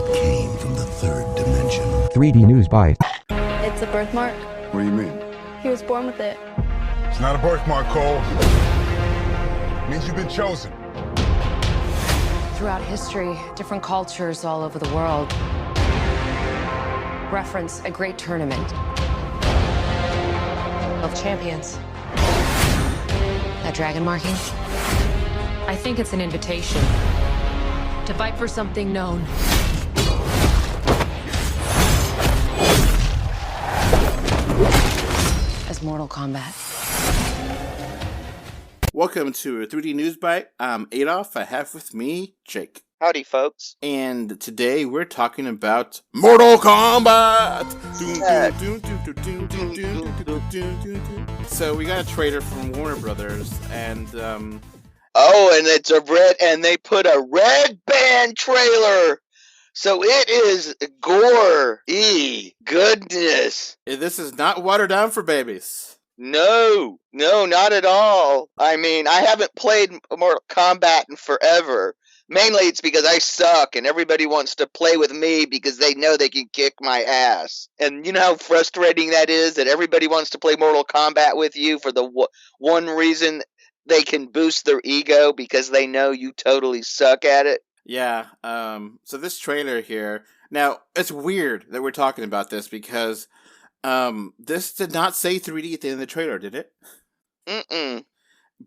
It came from the third dimension. 3D Newsbite. It's a birthmark. What do you mean? He was born with it. It's not a birthmark, Cole. It means you've been chosen. Throughout history, different cultures all over the world reference a great tournament of champions. That dragon marking? I think it's an invitation to fight for something known. As Mortal Kombat. Welcome to a 3D Newsbite. I'm Adolf. I have with me Jake. Howdy, folks. And today we're talking about Mortal Kombat! So we got a trailer from Warner Brothers, and Oh, and it's they put a red band trailer. So it is gore-y goodness. this is not watered down for babies. No, not at all. I mean, I haven't played Mortal Kombat in forever. Mainly it's because I suck and everybody wants to play with me because they know they can kick my ass. And you know how frustrating that is, that everybody wants to play Mortal Kombat with you for the one reason they can boost their ego because they know you totally suck at it. Yeah, so this trailer here, now, it's weird that we're talking about this because this did not say 3D at the end of the trailer, did it? Mm-mm.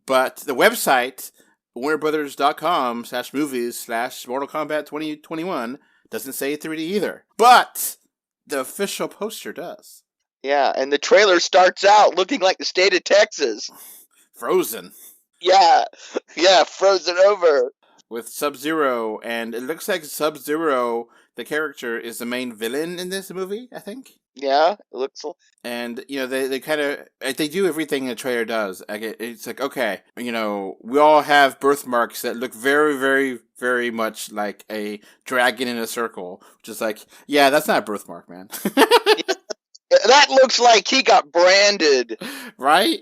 But the website, warnerbrothers.com/movies/Mortal Kombat 2021 doesn't say 3D either. But the official poster does. Yeah, and the trailer starts out looking like the state of Texas. Frozen. Yeah, frozen over. With Sub-Zero, and it looks like Sub-Zero, the character, is the main villain in this movie, I think. Yeah, it looks. And, you know, they kind of, they do everything the trailer does. It's like, okay, you know, we all have birthmarks that look very, very, very much like a dragon in a circle. Which is like, yeah, that's not a birthmark, man. That looks like he got branded. Right?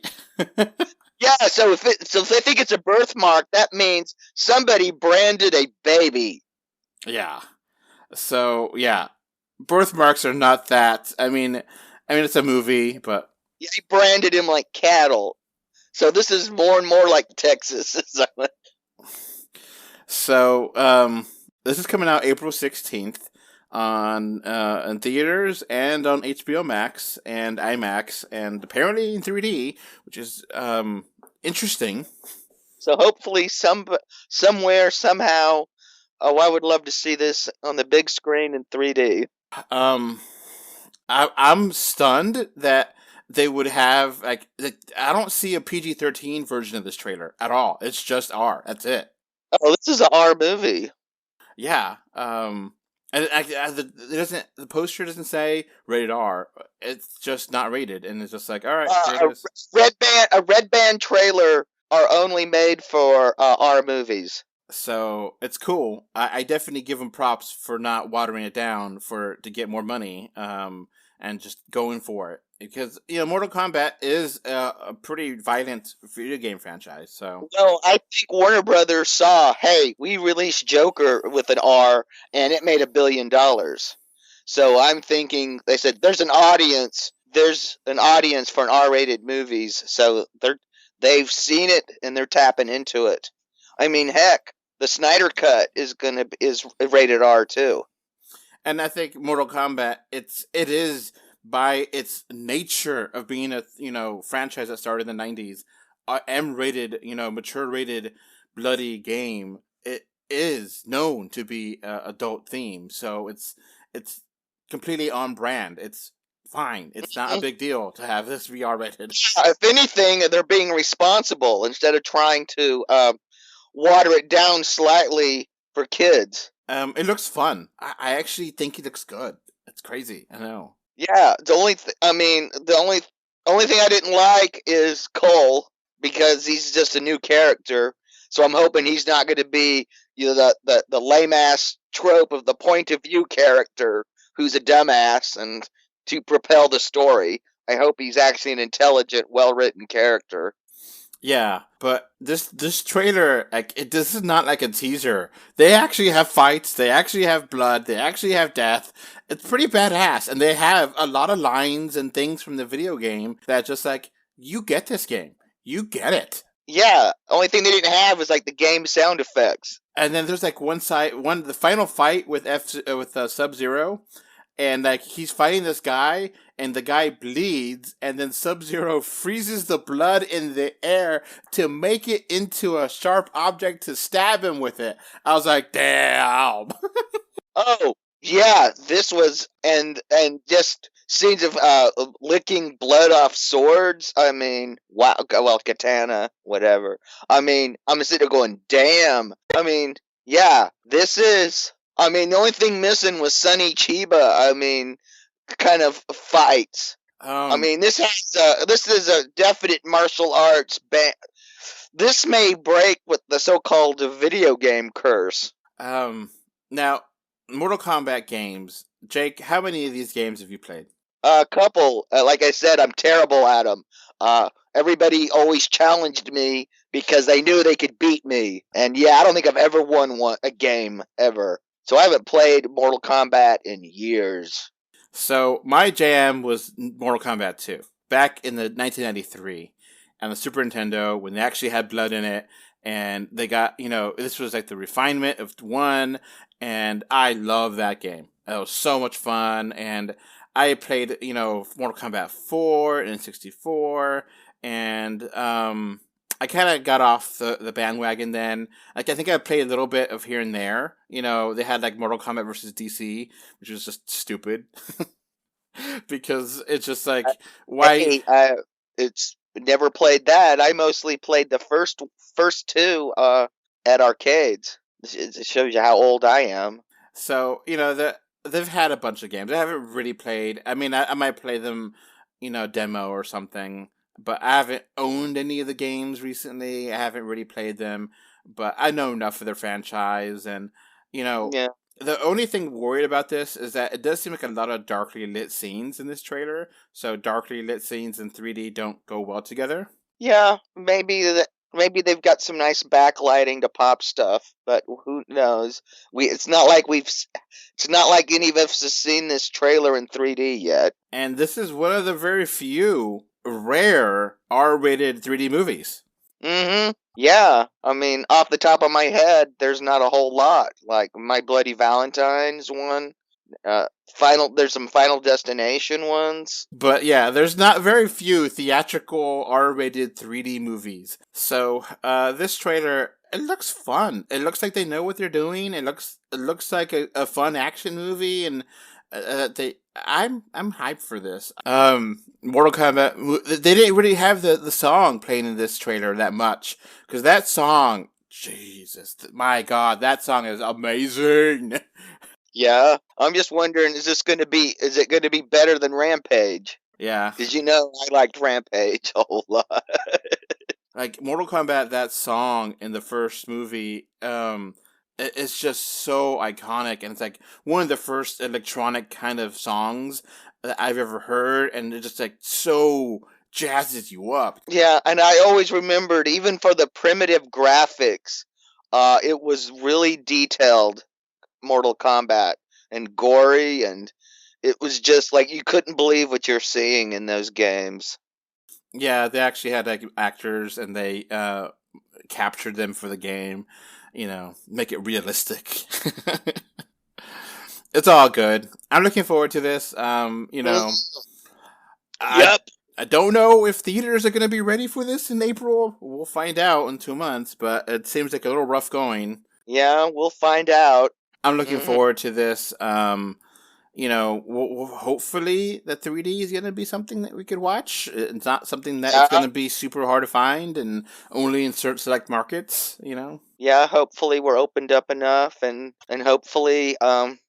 Yeah, so if they think it's a birthmark, that means somebody branded a baby. Yeah. So, yeah. Birthmarks are not that. I mean, it's a movie, but Yeah, he branded him like cattle. So this is more and more like Texas. So, this is coming out April 16th on in theaters and on HBO Max and IMAX and apparently in 3D, which is interesting. So hopefully somewhere, somehow, I would love to see this on the big screen in 3D. I'm stunned that they would have, I don't see a PG-13 version of this trailer at all. It's just R. That's it. Oh, this is an R movie. Yeah. And the poster doesn't say rated R. It's just not rated, and it's just like, all right. A red band trailer are only made for R movies. So it's cool. I definitely give them props for not watering it down to get more money, and just going for it, because you know Mortal Kombat is a pretty violent video game franchise. So well, I think Warner Brothers saw, hey, we released Joker with an R, and it made $1 billion. So I'm thinking they said there's an audience for an R-rated movies. So they've seen it and they're tapping into it. I mean, heck, the Snyder Cut is rated R too. And I think Mortal Kombat, it is by its nature of being a franchise that started in the 90s, M-rated, mature-rated, bloody game. It is known to be adult themed, so it's completely on brand. It's fine. It's not a big deal to have this VR rated. If anything, they're being responsible instead of trying to water it down slightly for kids. It looks fun. I actually think it looks good. It's crazy. I know. Yeah, the only thing I didn't like is Cole, because he's just a new character. So I'm hoping he's not going to be the lame ass trope of the point of view character who's a dumbass and to propel the story. I hope he's actually an intelligent, well written character. Yeah, but this trailer, like, this is not like a teaser. They actually have fights. They actually have blood. They actually have death. It's pretty badass, and they have a lot of lines and things from the video game that just like, you get this game. You get it. Yeah, only thing they didn't have was like the game sound effects. And then there's like the final fight with Sub-Zero, and like he's fighting this guy, and the guy bleeds, and then Sub-Zero freezes the blood in the air to make it into a sharp object to stab him with it. I was like, damn. Oh, yeah, this was and just scenes of licking blood off swords. I mean, wow, well, katana, whatever. I mean, I'm sitting there going, damn. I mean, yeah, this is. I mean, the only thing missing was Sonny Chiba. I mean, kind of fights. I mean, this is a definite martial arts band. This may break with the so-called video game curse. Now, Mortal Kombat games. Jake, how many of these games have you played? A couple. Like I said, I'm terrible at them. Everybody always challenged me because they knew they could beat me. And yeah, I don't think I've ever won a game ever. So I haven't played Mortal Kombat in years. So my jam was Mortal Kombat 2 back in the 1993 on the Super Nintendo when they actually had blood in it, and they got, this was like the refinement of 1, and I love that game. It was so much fun, and I played, Mortal Kombat 4 and 64, and I kind of got off the bandwagon then. Like, I think I played a little bit of here and there. They had like Mortal Kombat versus DC, which was just stupid. Because it's just like, why? It's never played that. I mostly played the first two at arcades. It shows you how old I am. So, they've had a bunch of games. I haven't really played. I mean, I might play them, demo or something. But I haven't owned any of the games recently. I haven't really played them. But I know enough of their franchise. And, Yeah. The only thing worried about this is that it does seem like a lot of darkly lit scenes in this trailer. So darkly lit scenes and 3D don't go well together. Yeah, maybe they've got some nice backlighting to pop stuff, but who knows? It's not like any of us have seen this trailer in 3D yet. And this is one of the very few rare R-rated 3D movies. Mm-hmm. Yeah, I mean, off the top of my head, there's not a whole lot. Like My Bloody Valentine's one. There's some Final Destination ones. But yeah, there's not very few theatrical R-rated 3D movies. So this trailer, it looks fun. It looks like they know what they're doing. It looks like a fun action movie, and I'm hyped for this. Mortal Kombat, they didn't really have the song playing in this trailer that much, because that song, Jesus, my God, that song is amazing. Yeah, I'm just wondering, is it going to be better than Rampage? Yeah. Because I liked Rampage a whole lot. Like, Mortal Kombat, that song in the first movie, it's just so iconic, and it's like one of the first electronic kind of songs that I've ever heard, and it just like so jazzes you up. Yeah, and I always remembered, even for the primitive graphics, it was really detailed, Mortal Kombat, and gory, and it was just like you couldn't believe what you're seeing in those games. Yeah, they actually had like actors, and they captured them for the game. Make it realistic. It's all good. I'm looking forward to this. Yep. I don't know if theaters are going to be ready for this in April. We'll find out in 2 months, but it seems like a little rough going. Yeah, we'll find out. I'm looking forward to this. Hopefully the 3D is going to be something that we could watch. It's not something that's going to be super hard to find and only in certain select markets, Yeah, hopefully we're opened up enough, and hopefully, and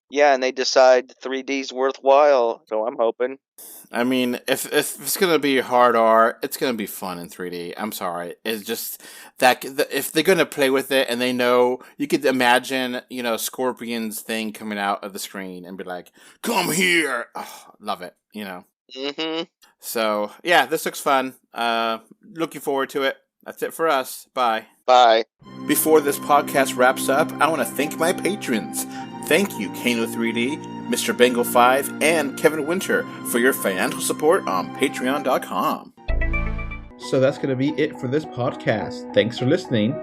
they decide 3D's worthwhile, so I'm hoping. I mean, if it's going to be hard R, it's going to be fun in 3D. I'm sorry. It's just that if they're going to play with it and they know, you could imagine, Scorpion's thing coming out of the screen and be like, come here. Oh, love it, Mm-hmm. So, yeah, this looks fun. Looking forward to it. That's it for us. Bye. Bye. Before this podcast wraps up, I want to thank my patrons. Thank you, Kano3D, Mr. Bengal 5, and Kevin Winter for your financial support on patreon.com. So that's going to be it for this podcast. Thanks for listening.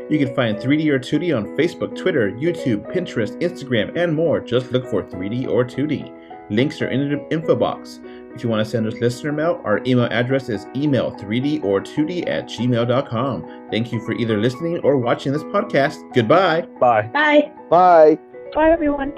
You can find 3D or 2D on Facebook, Twitter, YouTube, Pinterest, Instagram, and more. Just look for 3D or 2D. Links are in the info box. If you want to send us listener mail, our email address is email3dortwo@gmail.com. Thank you for either listening or watching this podcast. Goodbye. Bye. Bye. Bye. Bye, everyone.